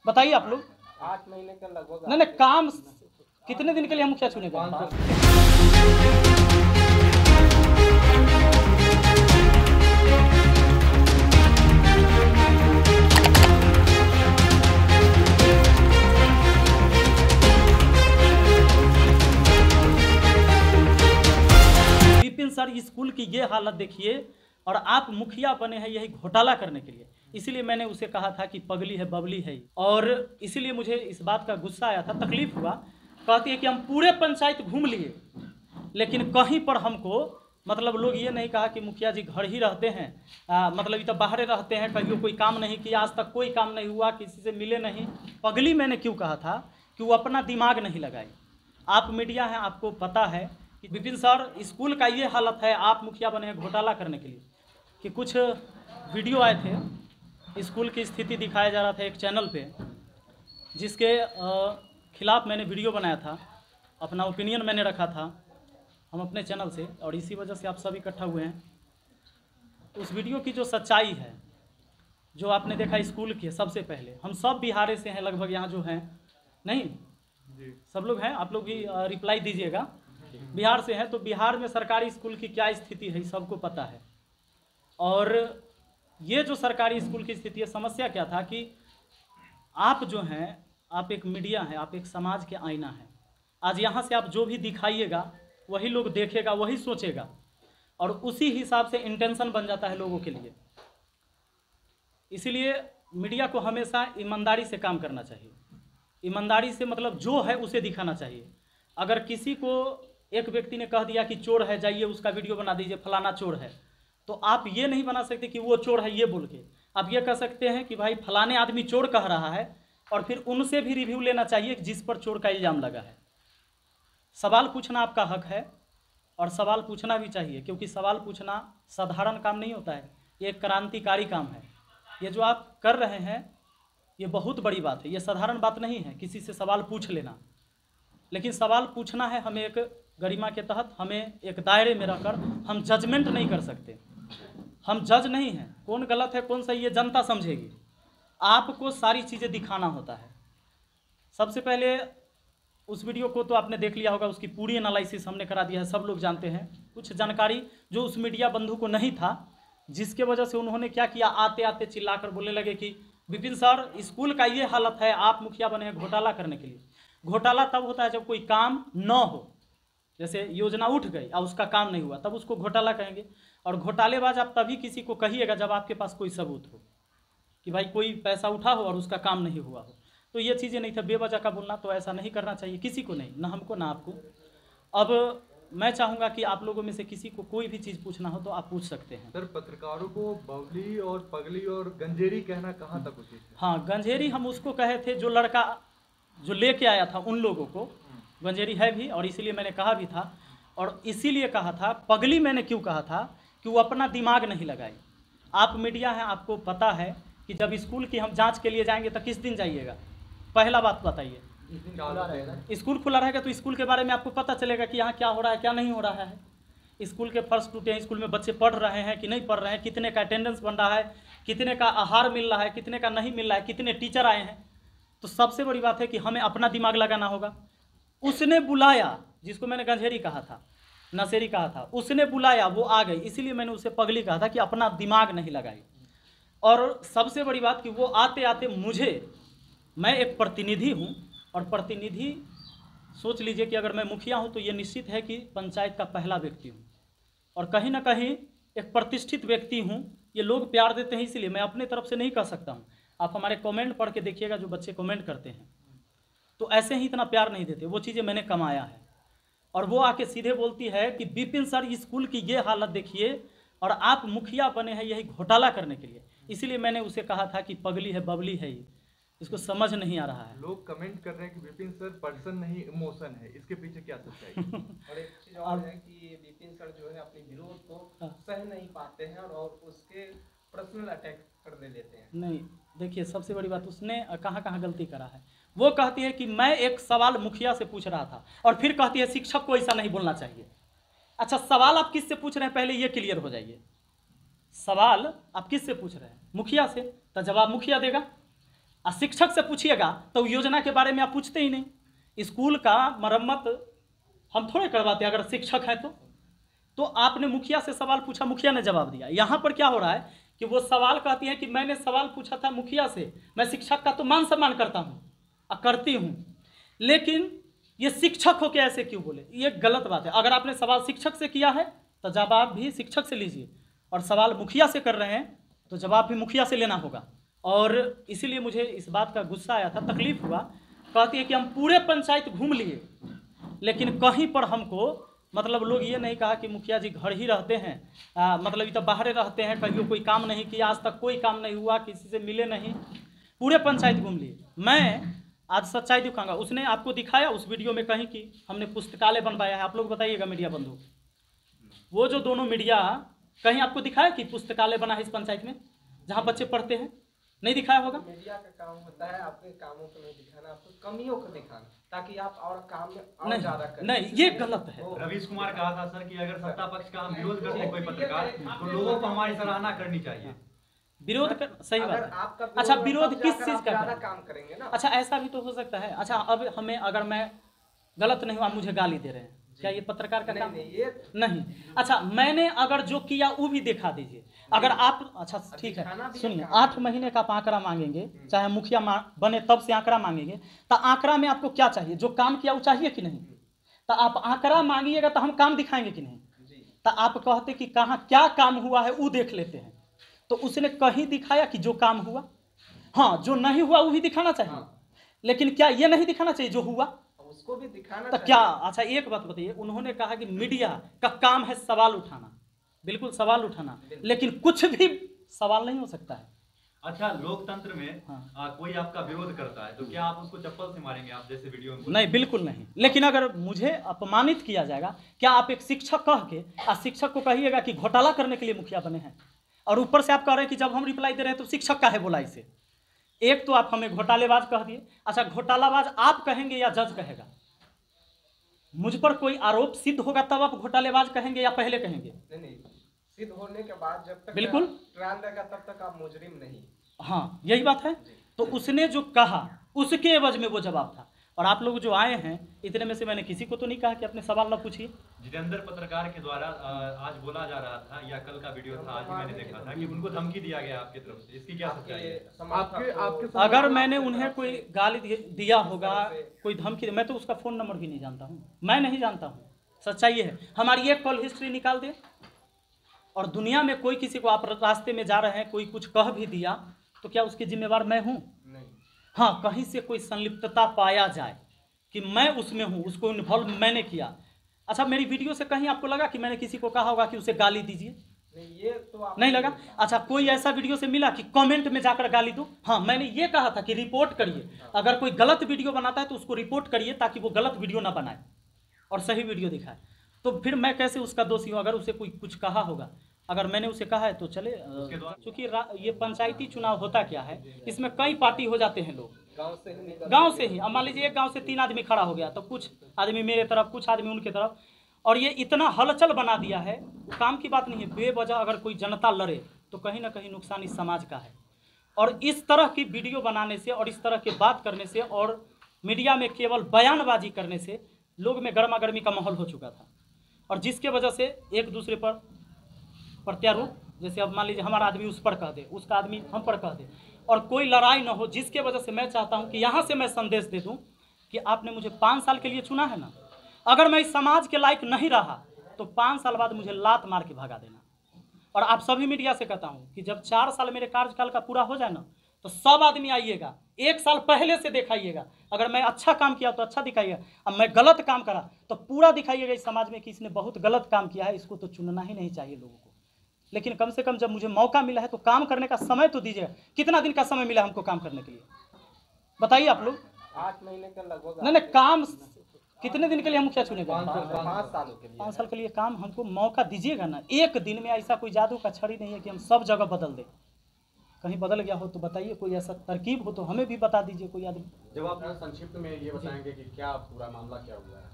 बताइए आप लोग। 8 महीने का लगभग। नहीं नहीं, काम कितने दिन के लिए हम मुखिया चुने गए? विपिन सर स्कूल की ये हालत देखिए, और आप मुखिया बने हैं यही घोटाला करने के लिए। इसीलिए मैंने उसे कहा था कि पगली है बबली है, और इसीलिए मुझे इस बात का गुस्सा आया था, तकलीफ हुआ। कहती है कि हम पूरे पंचायत घूम लिए, लेकिन कहीं पर हमको मतलब लोग ये नहीं कहा कि मुखिया जी घर ही रहते हैं, मतलब ये तो बाहर रहते हैं, कहीं कोई काम नहीं किया, आज तक कोई काम नहीं हुआ, किसी से मिले नहीं। पगली मैंने क्यों कहा था कि वो अपना दिमाग नहीं लगाई। आप मीडिया हैं, आपको पता है कि विपिन सर स्कूल का ये हालत है, आप मुखिया बने हैं घोटाला करने के लिए। कि कुछ वीडियो आए थे, स्कूल की स्थिति दिखाया जा रहा था एक चैनल पे, जिसके खिलाफ मैंने वीडियो बनाया था, अपना ओपिनियन मैंने रखा था हम अपने चैनल से, और इसी वजह से आप सब इकट्ठा हुए हैं। उस वीडियो की जो सच्चाई है, जो आपने देखा स्कूल की, सबसे पहले हम सब बिहार से हैं लगभग, यहाँ जो हैं नहीं जी सब लोग हैं, आप लोग भी रिप्लाई दीजिएगा। बिहार से हैं, तो बिहार में सरकारी स्कूल की क्या स्थिति है सबको पता है। और ये जो सरकारी स्कूल की स्थिति है, समस्या क्या था कि आप जो हैं, आप एक मीडिया हैं, आप एक समाज के आईना हैं। आज यहाँ से आप जो भी दिखाइएगा वही लोग देखेगा, वही सोचेगा, और उसी हिसाब से इंटेंशन बन जाता है लोगों के लिए। इसीलिए मीडिया को हमेशा ईमानदारी से काम करना चाहिए। ईमानदारी से मतलब जो है उसे दिखाना चाहिए। अगर किसी को एक व्यक्ति ने कह दिया कि चोर है, जाइए उसका वीडियो बना दीजिए, फलाना चोर है, तो आप ये नहीं बना सकते कि वो चोर है ये बोल के। आप ये कह सकते हैं कि भाई फलाने आदमी चोर कह रहा है, और फिर उनसे भी रिव्यू लेना चाहिए जिस पर चोर का इल्ज़ाम लगा है। सवाल पूछना आपका हक है, और सवाल पूछना भी चाहिए, क्योंकि सवाल पूछना साधारण काम नहीं होता है, ये एक क्रांतिकारी काम है। ये जो आप कर रहे हैं ये बहुत बड़ी बात है, ये साधारण बात नहीं है किसी से सवाल पूछ लेना। लेकिन सवाल पूछना है हमें एक गरिमा के तहत, हमें एक दायरे में रहकर। हम जजमेंट नहीं कर सकते, हम जज नहीं हैं, कौन गलत है कौन सही है जनता समझेगी। आपको सारी चीज़ें दिखाना होता है। सबसे पहले उस वीडियो को तो आपने देख लिया होगा, उसकी पूरी एनालिसिस हमने करा दिया है, सब लोग जानते हैं। कुछ जानकारी जो उस मीडिया बंधु को नहीं था, जिसके वजह से उन्होंने क्या किया, आते आते चिल्लाकर बोलने लगे कि विपिन सर स्कूल का ये हालत है, आप मुखिया बने हैं घोटाला करने के लिए। घोटाला तब होता है जब कोई काम न हो, जैसे योजना उठ गई और उसका काम नहीं हुआ, तब उसको घोटाला कहेंगे। और घोटालेबाज आप तभी किसी को कहिएगा जब आपके पास कोई सबूत हो कि भाई कोई पैसा उठा हो और उसका काम नहीं हुआ हो। तो ये चीज़ें नहीं था, बेवजह का बोलना तो ऐसा नहीं करना चाहिए किसी को, नहीं, ना हमको ना आपको। अब मैं चाहूँगा कि आप लोगों में से किसी को कोई भी चीज़ पूछना हो तो आप पूछ सकते हैं। सर, पत्रकारों को बबली और पगली और गंजेरी कहना कहाँ तक उचित है? हाँ, गंजेरी हम उसको कहे थे जो लड़का जो लेके आया था उन लोगों को, गंजेरी है भी, और इसीलिए मैंने कहा भी था। और इसीलिए कहा था पगली मैंने क्यों कहा था कि वो अपना दिमाग नहीं लगाई। आप मीडिया हैं, आपको पता है कि जब स्कूल की हम जांच के लिए जाएंगे तो किस दिन जाइएगा, पहला बात बताइए। स्कूल खुला रहेगा तो स्कूल के बारे में आपको पता चलेगा कि यहाँ क्या हो रहा है क्या नहीं हो रहा है। स्कूल के फर्श टूटे हैं, स्कूल में बच्चे पढ़ रहे हैं कि नहीं पढ़ रहे हैं, कितने का अटेंडेंस बन रहा है, कितने का आहार मिल रहा है, कितने का नहीं मिल रहा है, कितने टीचर आए हैं। तो सबसे बड़ी बात है कि हमें अपना दिमाग लगाना होगा। उसने बुलाया, जिसको मैंने गंजेरी कहा था, नशेरी कहा था, उसने बुलाया, वो आ गई, इसीलिए मैंने उसे पगली कहा था कि अपना दिमाग नहीं लगाई। और सबसे बड़ी बात कि वो आते आते मुझे, मैं एक प्रतिनिधि हूँ, और प्रतिनिधि सोच लीजिए कि अगर मैं मुखिया हूँ तो ये निश्चित है कि पंचायत का पहला व्यक्ति हूँ, और कहीं ना कहीं एक प्रतिष्ठित व्यक्ति हूँ। ये लोग प्यार देते हैं, इसीलिए मैं अपनी तरफ से नहीं कह सकता हूँ। आप हमारे कमेंट पढ़ के देखिएगा, जो बच्चे कमेंट करते हैं तो ऐसे ही इतना प्यार नहीं देते, वो चीज़ें मैंने कमाया है। और वो आके सीधे बोलती है कि विपिन सर स्कूल की ये हालत देखिए, और आप मुखिया बने हैं यही घोटाला करने के लिए। इसीलिए मैंने उसे कहा था कि पगली है बबली है, ये इसको समझ नहीं आ रहा है। लोग कमेंट कर रहे हैं कि विपिन सर पर्सन नहीं इमोशन है, इसके पीछे क्या सच्चाई है? और एक चीज और है कि विपिन सर जो है अपने विरोध को सह नहीं पाते हैं, और उसके पर्सनल अटैक कर देते हैं। नहीं, देखिए सबसे बड़ी बात, उसने कहाँ कहाँ गलती करा है। वो कहती है कि मैं एक सवाल मुखिया से पूछ रहा था, और फिर कहती है शिक्षक को ऐसा नहीं बोलना चाहिए। अच्छा, सवाल आप किससे पूछ रहे हैं पहले ये क्लियर हो जाइए। सवाल आप किससे पूछ रहे हैं? मुखिया से, तो जवाब मुखिया देगा। और शिक्षक से पूछिएगा तो योजना के बारे में आप पूछते ही नहीं। स्कूल का मरम्मत हम थोड़े करवाते अगर शिक्षक है तो आपने मुखिया से सवाल पूछा, मुखिया ने जवाब दिया। यहाँ पर क्या हो रहा है कि वो सवाल कहती है कि मैंने सवाल पूछा था मुखिया से, मैं शिक्षक का तो मान सम्मान करता हूँ और करती हूँ, लेकिन ये शिक्षक हो के ऐसे क्यों बोले, ये गलत बात है। अगर आपने सवाल शिक्षक से किया है तो जवाब भी शिक्षक से लीजिए, और सवाल मुखिया से कर रहे हैं तो जवाब भी मुखिया से लेना होगा। और इसीलिए मुझे इस बात का गुस्सा आया था, तकलीफ हुआ। कहती है कि हम पूरे पंचायत घूम लिए, लेकिन कहीं पर हमको मतलब लोग ये नहीं कहा कि मुखिया जी घर ही रहते हैं, मतलब ये तो बाहर रहते हैं, कहीं कोई काम नहीं किया, आज तक कोई काम नहीं हुआ, किसी से मिले नहीं, पूरे पंचायत घूम लिए। मैं आज सच्चाई दिखाऊंगा। उसने आपको दिखाया उस वीडियो में कहीं कि हमने पुस्तकालय बनवाया है, आप लोग बताइएगा मीडिया बंधु, वो जो दोनों मीडिया कहीं आपको दिखाया कि पुस्तकालय बना है इस पंचायत में जहाँ बच्चे पढ़ते हैं? नहीं दिखाया होगा। मीडिया का काम होता है आपके कामों को नहीं दिखाना, आपको कमियों को दिखाना, ताकि आप और काम में और ज्यादा करें। नहीं, ये गलत है। रवीश कुमार कहा था सर कि अगर सत्ता पक्ष का हम विरोध करते हैं कोई पत्रकार, तो लोगों को हमारी सराहना करनी चाहिए। विरोध कर, सही बात है। आपका अच्छा, विरोध किस चीज का ज्यादा काम करेंगे ना। अच्छा, ऐसा भी तो हो सकता है। अच्छा, अब हमें अगर मैं गलत नहीं हूँ, आप मुझे गाली दे रहे हैं, क्या ये पत्रकार का काम? नहीं। अच्छा, मैंने अगर जो किया वो भी दिखा दीजिए। अगर आप, अच्छा ठीक है, सुनिए, 8 महीने का आप आंकड़ा मांगेंगे, चाहे मुखिया बने तब से आंकड़ा मांगेंगे, तो आंकड़ा में आपको क्या चाहिए? जो काम किया वो चाहिए कि नहीं? तो आप आंकड़ा मांगिएगा तो हम काम दिखाएंगे कि नहीं? तो आप कहते कि कहाँ क्या काम हुआ है वो देख लेते हैं, तो उसने कहीं दिखाया कि जो काम हुआ? हाँ, जो नहीं हुआ वो भी दिखाना चाहिए, लेकिन क्या ये नहीं दिखाना चाहिए जो हुआ? उसको भी दिखाना तो क्या? अच्छा, एक बात बताइए, उन्होंने कहा कि मीडिया का काम है सवाल उठाना, बिल्कुल सवाल उठाना, लेकिन कुछ भी सवाल नहीं हो सकता है। अच्छा, लोकतंत्र में कोई आपका विरोध करता है तो क्या आप उसको चप्पल से मारेंगे, आप जैसे वीडियो में? नहीं, बिल्कुल नहीं। लेकिन अगर मुझे अपमानित किया जाएगा, क्या आप एक शिक्षक कह के शिक्षक को कहिएगा कि घोटाला करने के लिए मुखिया बने हैं, और ऊपर से आप कह रहे हैं कि जब हम रिप्लाई दे रहे हैं तो शिक्षक का है बोला इसे? एक तो आप हमें घोटालेबाज कह दिए। अच्छा, घोटालाबाज आप कहेंगे या जज कहेगा? मुझ पर कोई आरोप सिद्ध होगा तब आप घोटालेबाज कहेंगे या पहले कहेंगे? नहीं, सिद्ध होने के बाद जब तक बिल्कुल ट्रायल रहेगा तब तक आप मुजरिम नहीं। हाँ, यही बात है। तो उसने जो कहा उसके एवज में वो जवाब था। और आप लोग जो आए हैं, इतने में से मैंने किसी को तो नहीं कहा कि अपने सवाल न पूछिए। जितेंद्र पत्रकार के द्वारा आज बोला जा रहा था, या कल का वीडियो था, आज मैंने देखा था कि उनको धमकी दिया गया आपकी तरफ से, इसकी क्या सच्चाई है? अगर मैंने उन्हें कोई गाली दिया होगा, कोई धमकी, मैं तो उसका फ़ोन नंबर भी नहीं जानता हूँ, मैं नहीं जानता हूँ। सच्चाई ये है। हमारी एक कॉल हिस्ट्री निकाल दे, और दुनिया में कोई किसी को, आप रास्ते में जा रहे हैं, कोई कुछ कह भी दिया तो क्या उसकी जिम्मेवार मैं हूँ? हाँ, कहीं से कोई संलिप्तता पाया जाए कि मैं उसमें हूँ, उसको इन्वॉल्व मैंने किया। अच्छा, मेरी वीडियो से कहीं आपको लगा कि मैंने किसी को कहा होगा कि उसे गाली दीजिए? नहीं, ये तो नहीं लगा। अच्छा, कोई ऐसा वीडियो से मिला कि कमेंट में जाकर गाली दो? हाँ, मैंने ये कहा था कि रिपोर्ट करिए, अगर कोई गलत वीडियो बनाता है तो उसको रिपोर्ट करिए, ताकि वो गलत वीडियो ना बनाए और सही वीडियो दिखाए। तो फिर मैं कैसे उसका दोषी हूँ? अगर उसे कोई कुछ कहा होगा, अगर मैंने उसे कहा है तो चले। चूँकि ये पंचायती चुनाव होता क्या है, इसमें कई पार्टी हो जाते हैं लोग, गांव से ही। अब मान लीजिए एक गांव से 3 आदमी खड़ा हो गया, तो कुछ आदमी मेरे तरफ, कुछ आदमी उनके तरफ, और ये इतना हलचल बना दिया है। काम की बात नहीं है, बेवजह अगर कोई जनता लड़े तो कहीं ना कहीं नुकसान इस समाज का है। और इस तरह की वीडियो बनाने से और इस तरह की बात करने से और मीडिया में केवल बयानबाजी करने से लोग में गर्मा गर्मी का माहौल हो चुका था, और जिसके वजह से एक दूसरे पर प्रत्यारोप, जैसे अब मान लीजिए हमारा आदमी उस पर कह दे, उसका आदमी हम पर कह दे, और कोई लड़ाई न हो, जिसके वजह से मैं चाहता हूं कि यहाँ से मैं संदेश दे दूं कि आपने मुझे 5 साल के लिए चुना है ना, अगर मैं इस समाज के लायक नहीं रहा तो 5 साल बाद मुझे लात मार के भगा देना। और आप सभी मीडिया से कहता हूं कि जब 4 साल मेरे कार्यकाल का पूरा हो जाए ना, तो सब आदमी आइएगा, 1 साल पहले से दिखाइएगा। अगर मैं अच्छा काम किया तो अच्छा दिखाइएगा, अब मैं गलत काम करा तो पूरा दिखाइएगा इस समाज में कि इसने बहुत गलत काम किया है, इसको तो चुनना ही नहीं चाहिए लोगों को। लेकिन कम से कम जब मुझे मौका मिला है तो काम करने का समय तो दीजिएगा। कितना दिन का समय मिला हमको काम करने के लिए, बताइए आप लोग? 8 महीने का लगभग। नहीं, काम कितने दिन के लिए हम क्या चुनेगा? 5 साल के लिए काम हमको मौका दीजिएगा ना। एक दिन में ऐसा कोई जादू का छड़ी नहीं है कि हम सब जगह बदल दें। कहीं बदल गया हो तो बताइए, कोई ऐसा तरकीब हो तो हमें भी बता दीजिए कोई आदमी। जब आप संक्षिप्त में ये बताएंगे कि क्या पूरा मामला क्या हुआ है?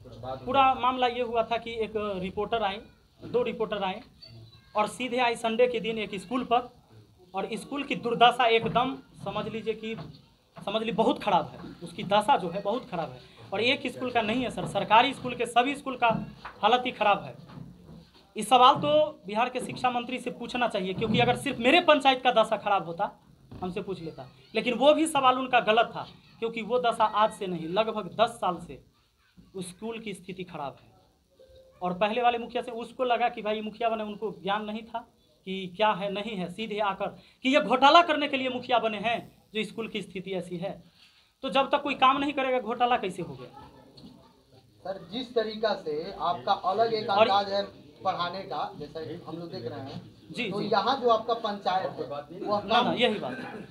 कुछ बात पूरा मामला ये हुआ था कि एक रिपोर्टर आए, 2 रिपोर्टर आए, और सीधे आई संडे के दिन एक स्कूल पर, और स्कूल की दुर्दशा एकदम समझ लीजिए बहुत ख़राब है, उसकी दशा जो है बहुत ख़राब है। और एक स्कूल का नहीं है सर, सरकारी स्कूल के सभी स्कूल का हालत ही ख़राब है। इस सवाल तो बिहार के शिक्षा मंत्री से पूछना चाहिए, क्योंकि अगर सिर्फ मेरे पंचायत का दशा खराब होता हमसे पूछ लेता, लेकिन वो भी सवाल उनका गलत था, क्योंकि वो दशा आज से नहीं लगभग 10 साल से उस स्कूल की स्थिति खराब है। और पहले वाले मुखिया से उसको लगा कि भाई मुखिया बने, उनको ज्ञान नहीं था कि क्या है नहीं है, सीधे आकर कि ये घोटाला करने के लिए मुखिया बने हैं, जो स्कूल की स्थिति ऐसी है। तो जब तक कोई काम नहीं करेगा घोटाला कैसे हो गया? सर जिस तरीका से आपका अलग एक अंदाज है पढ़ाने का, जैसा हम लोग देख रहे हैं, जी तो जी, यहाँ जो आपका पंचायत है वो ना यही बात है।